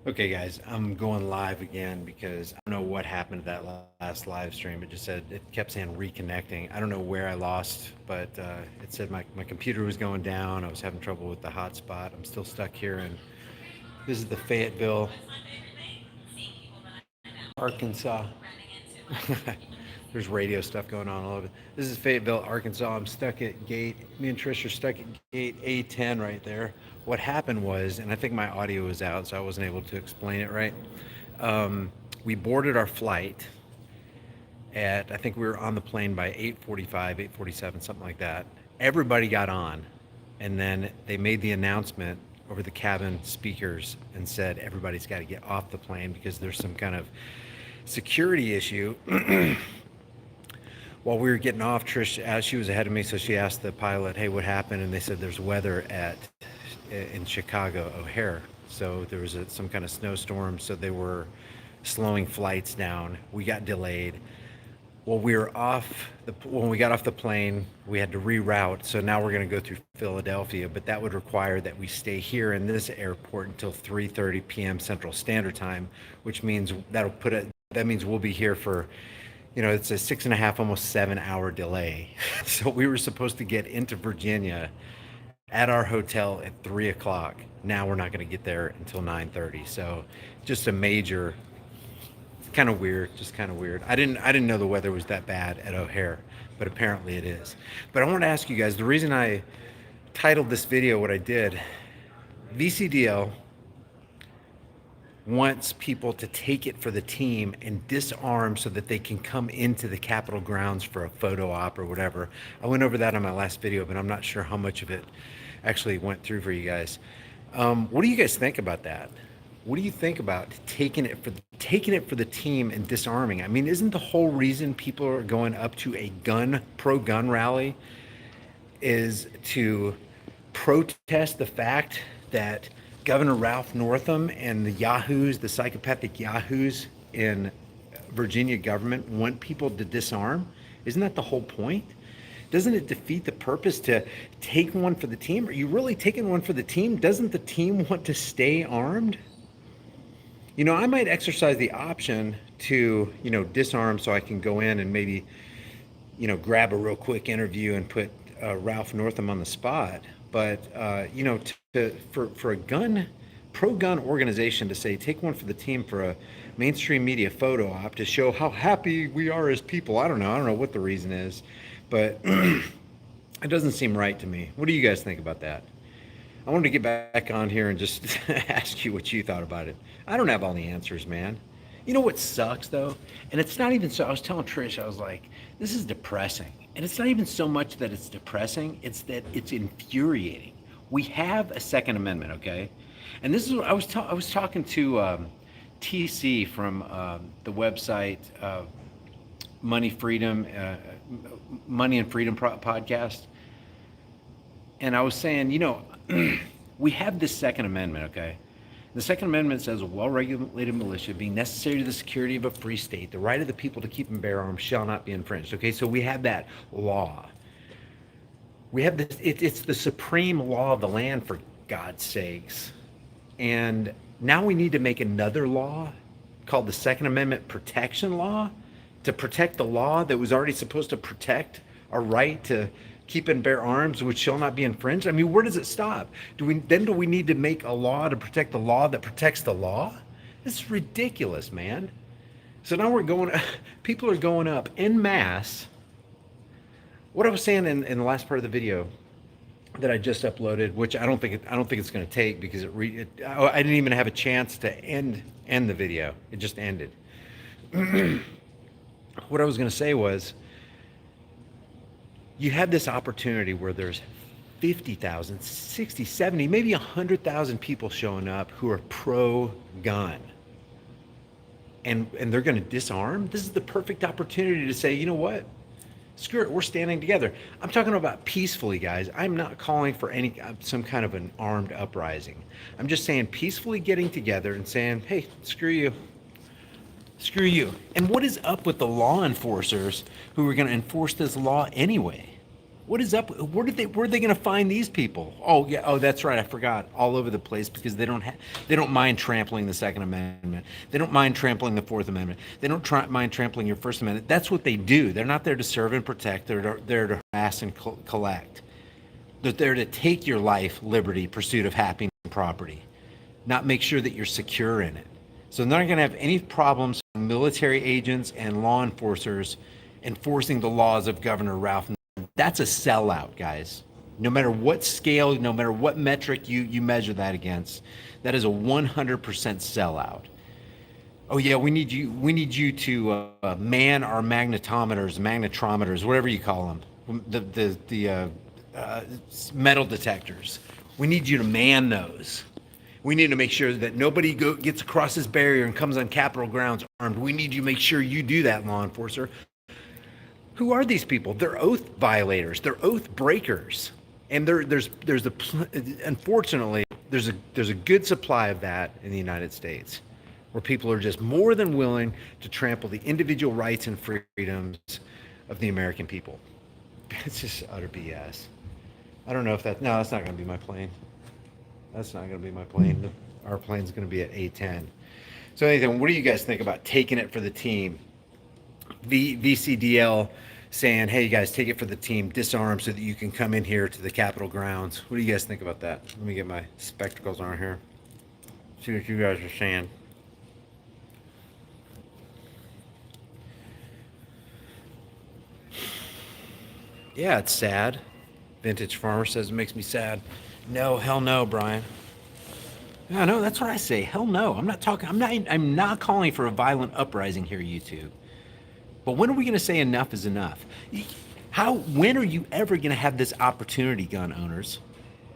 Okay, guys, I'm going live again because I don't know what happened to that last live stream. It just said it kept saying reconnecting. I don't know where I lost, but it said my computer was going down. I was having trouble with the hotspot. I'm still stuck here, and this is the Fayetteville, Arkansas. There's radio stuff going on all over. This is Fayetteville, Arkansas. I'm stuck at gate. Me and Trish are stuck at gate A10 right there. What happened was, and I think my audio was out, so I wasn't able to explain it right. We boarded our flight at, I think we were on the plane by 8:45, 8:47, something like that. Everybody got on, and then they made the announcement over the cabin speakers and said everybody's got to get off the plane because there's some kind of security issue. While we were getting off, Trish, as she was ahead of me, so she asked the pilot, "Hey, what happened?" And they said there's weather at in Chicago O'Hare. So there was some kind of snowstorm, so they were slowing flights down. We got delayed. Well, we were when we got off the plane, we had to reroute. So now we're going to go through Philadelphia, but that would require that we stay here in this airport until 3:30 p.m. Central Standard Time, which means that means we'll be here for, it's a 6.5, almost 7 hour delay. So we were supposed to get into Virginia at our hotel at 3 o'clock. Now we're not going to get there until 9:30. So just a major, kind of weird, just kind of weird. I didn't know the weather was that bad at O'Hare, but apparently it is. But I want to ask you guys, the reason I titled this video what I did, VCDL wants people to take it for the team and disarm so that they can come into the Capitol grounds for a photo op or whatever. I went over that on my last video, but I'm not sure how much of it actually went through for you guys. What do you guys think about that? What do you think about taking it for the team and disarming? I mean, isn't the whole reason people are going up to a pro gun rally is to protest the fact that Governor Ralph Northam and the psychopathic yahoos in Virginia government want people to disarm? Isn't that the whole point? Doesn't it defeat the purpose to take one for the team? Are you really taking one for the team? Doesn't the team want to stay armed? I might exercise the option to, disarm so I can go in and maybe, grab a real quick interview and put Ralph Northam on the spot. But, for a pro gun organization to say, take one for the team for a mainstream media photo op to show how happy we are as people. I don't know what the reason is, but it doesn't seem right to me. What do you guys think about that? I wanted to get back on here and just ask you what you thought about it. I don't have all the answers, man. You know what sucks though? And it's not even so, I was telling Trish, I was like, this is depressing. And it's not even so much that it's depressing, it's that it's infuriating. We have a Second Amendment, okay? And this is what I was talking to TC from the website Money Freedom, Money and Freedom podcast. And I was saying, we have this Second Amendment, okay? The Second Amendment says a well-regulated militia being necessary to the security of a free state, the right of the people to keep and bear arms shall not be infringed. Okay, so we have that law. We have this, it's the supreme law of the land, for God's sakes. And now we need to make another law called the Second Amendment Protection Law to protect the law that was already supposed to protect our right to keep and bear arms, which shall not be infringed. I mean, where does it stop? Do we need to make a law to protect the law that protects the law? This is ridiculous, man. So now people are going up en masse. What I was saying in the last part of the video that I just uploaded, which I don't think it's going to take because I didn't even have a chance to end the video. It just ended. What I was going to say was, you have this opportunity where there's 50,000, 60, 70, maybe 100,000 people showing up who are pro-gun. And they're going to disarm. This is the perfect opportunity to say, you know what? Screw it, we're standing together. I'm talking about peacefully, guys. I'm not calling for some kind of an armed uprising. I'm just saying peacefully getting together and saying, hey, screw you. Screw you. And what is up with the law enforcers who are going to enforce this law anyway? What is up? Where are they going to find these people? Oh yeah. Oh, that's right. I forgot. All over the place because they don't mind trampling the Second Amendment. They don't mind trampling the Fourth Amendment. They don't mind trampling your First Amendment. That's what they do. They're not there to serve and protect. They're there to harass and collect. They're there to take your life, liberty, pursuit of happiness, and property, not make sure that you're secure in it. So they're not going to have any problems with military agents and law enforcers enforcing the laws of Governor Ralph. That's a sellout, guys. No matter what scale, no matter what metric you measure that against, that is a 100% sellout. Oh yeah, we need you to man our magnetrometers, whatever you call them, the metal detectors. We need you to man those. We need to make sure that nobody gets across this barrier and comes on Capitol grounds armed. We need you to make sure you do that, law enforcer. Who are these people? They're oath violators. They're oath breakers. And unfortunately, there's a good supply of that in the United States, where people are just more than willing to trample the individual rights and freedoms of the American people. It's just utter BS. I don't know if that. No, that's not going to be my plane. That's not going to be my plane. Our plane's going to be at A10. So, anything. What do you guys think about taking it for the team? VCDL saying, hey, you guys, take it for the team, disarm so that you can come in here to the Capitol grounds. What do you guys think about that? Let me get my spectacles on here. See what you guys are saying. Yeah, it's sad. Vintage Farmer says it makes me sad. No, hell no, Brian. Yeah, no, that's what I say. Hell no. I'm not calling for a violent uprising here, YouTube. But when are we going to say enough is enough? When are you ever going to have this opportunity, gun owners?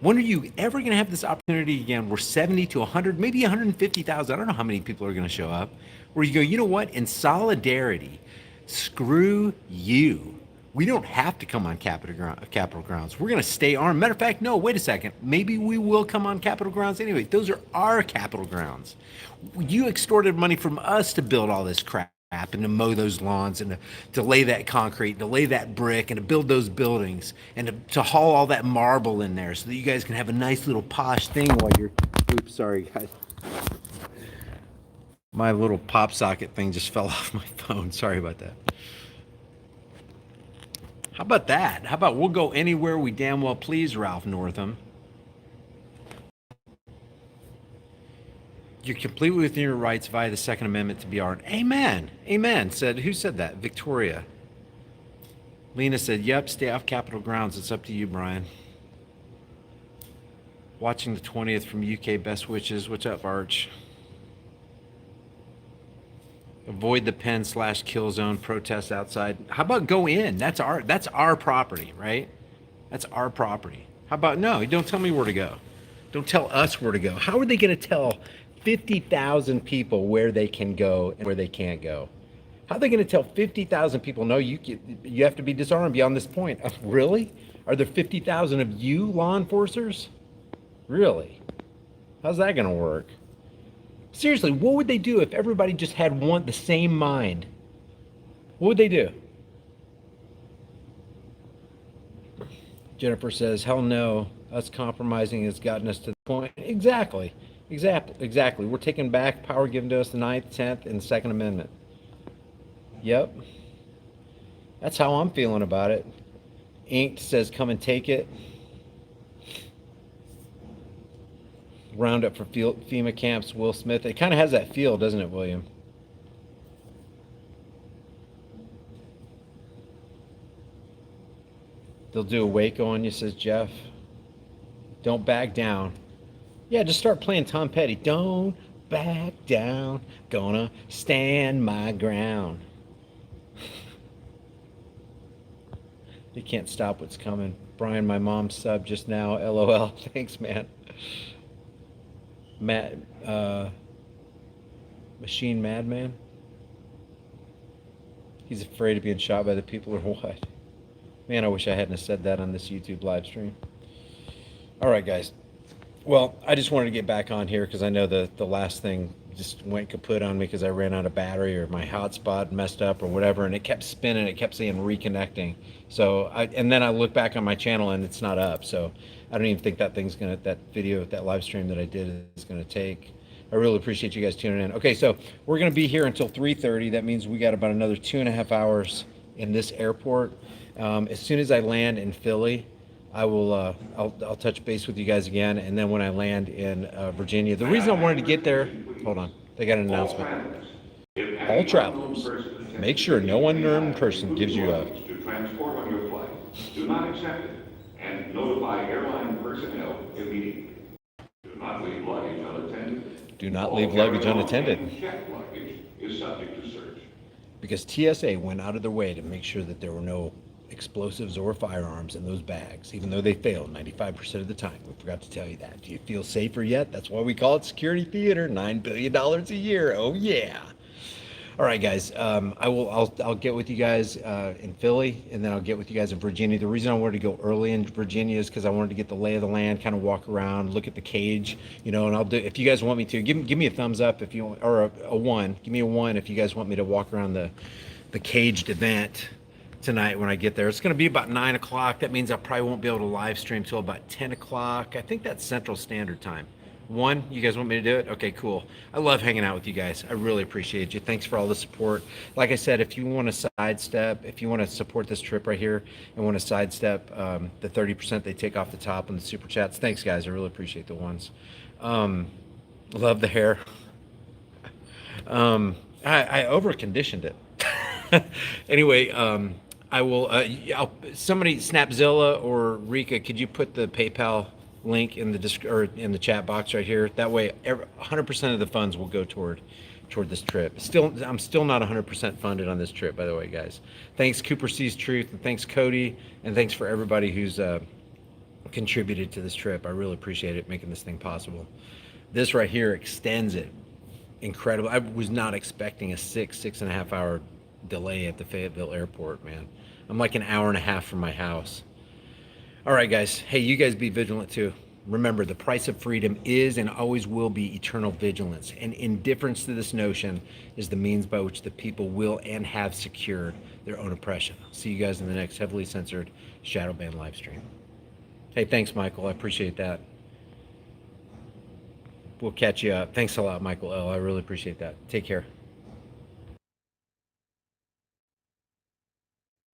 When are you ever going to have this opportunity again where 70 to 100, maybe 150,000, I don't know how many people are going to show up, where you go, you know what? In solidarity, screw you. We don't have to come on Capitol grounds. We're going to stay armed. Matter of fact, no, wait a second. Maybe we will come on Capitol grounds anyway. Those are our Capitol grounds. You extorted money from us to build all this crap and to mow those lawns and to lay that concrete, to lay that brick and to build those buildings and to haul all that marble in there so that you guys can have a nice little posh thing while you're, oops, sorry guys. My little pop socket thing just fell off my phone. Sorry about that. How about that? How about we'll go anywhere we damn well please, Ralph Northam? You're completely within your rights via the Second Amendment to be armed. Amen. Amen. Who said that? Victoria. Lena said, yep, stay off Capitol grounds. It's up to you, Brian. Watching the 20th from UK, best wishes. What's up, Arch? Avoid the pen/kill zone, protest outside. How about go in? That's our property, right? That's our property. How about no, don't tell me where to go. Don't tell us where to go. How are they going to tell 50,000 people where they can go and where they can't go? How are they going to tell 50,000 people, no, you have to be disarmed beyond this point? Really? Are there 50,000 of you law enforcers? Really? How's that going to work? Seriously, what would they do if everybody just had the same mind? What would they do? Jennifer says, hell no, us compromising has gotten us to the point. Exactly. We're taking back power given to us the 9th, 10th, and the Second Amendment. Yep. That's how I'm feeling about it. Inked says, come and take it. Roundup for FEMA camps, Will Smith. It kind of has that feel, doesn't it, William? They'll do a Waco on you, says Jeff. Don't back down. Yeah, just start playing Tom Petty. Don't back down. Gonna stand my ground. You can't stop what's coming. Brian, my mom subbed just now. LOL. Thanks, man. Machine Madman. He's afraid of being shot by the people or what? Man, I wish I hadn't said that on this YouTube live stream. All right, guys. Well, I just wanted to get back on here because I know the last thing just went kaput on me because I ran out of battery or my hotspot messed up or whatever, and it kept spinning. It kept saying reconnecting. So and then I look back on my channel and it's not up. So I don't even think that video, that live stream that I did is gonna take. I really appreciate you guys tuning in. Okay, so we're gonna be here until 3:30. That means we got about another 2.5 hours in this airport. As soon as I land in Philly, I will. I'll touch base with you guys again, and then when I land in Virginia, the reason I wanted to get there. Hold on, they got an announcement. All travelers, make sure no unknown person gives you a. To transport on your flight, do not accept it, and notify airline personnel immediately. Do not leave luggage unattended. Do not leave luggage unattended. Checked luggage is subject to search. Because TSA went out of their way to make sure that there were no explosives or firearms in those bags, even though they failed 95% of the time. We forgot to tell you that. Do you feel safer yet? That's why we call it security theater. $9 billion a year. Oh yeah. All right, guys. I'll get with you guys in Philly, and then I'll get with you guys in Virginia. The reason I wanted to go early in Virginia is because I wanted to get the lay of the land, kind of walk around, look at the cage, and I'll do. If you guys want me to, give me a thumbs up if you want, or a one. Give me a one if you guys want me to walk around the caged event tonight when I get there. It's going to be about 9 o'clock. That means I probably won't be able to live stream till about 10 o'clock. I think that's Central Standard Time. One, you guys want me to do it? Okay, cool. I love hanging out with you guys. I really appreciate you. Thanks for all the support. Like I said, if you want to sidestep, if you want to support this trip right here and want to sidestep the 30% they take off the top on the super chats, thanks guys. I really appreciate the ones. Love the hair. I over conditioned it. Anyway, I will. Somebody, Snapzilla or Rika, could you put the PayPal link in the chat box right here? That way, 100% of the funds will go toward this trip. I'm still not 100% funded on this trip, by the way, guys. Thanks, Cooper Sees Truth, and thanks, Cody, and thanks for everybody who's contributed to this trip. I really appreciate it, making this thing possible. This right here extends it. Incredible. I was not expecting a 6.5 hour delay at the Fayetteville airport, man. I'm like an hour and a half from my house. All right, guys. Hey, you guys be vigilant too. Remember, the price of freedom is and always will be eternal vigilance, and indifference to this notion is the means by which the people will and have secured their own oppression. See you guys in the next heavily censored shadow ban live stream. Hey, thanks, Michael. I appreciate that. We'll catch you up. Thanks a lot, Michael L. I really appreciate that. Take care.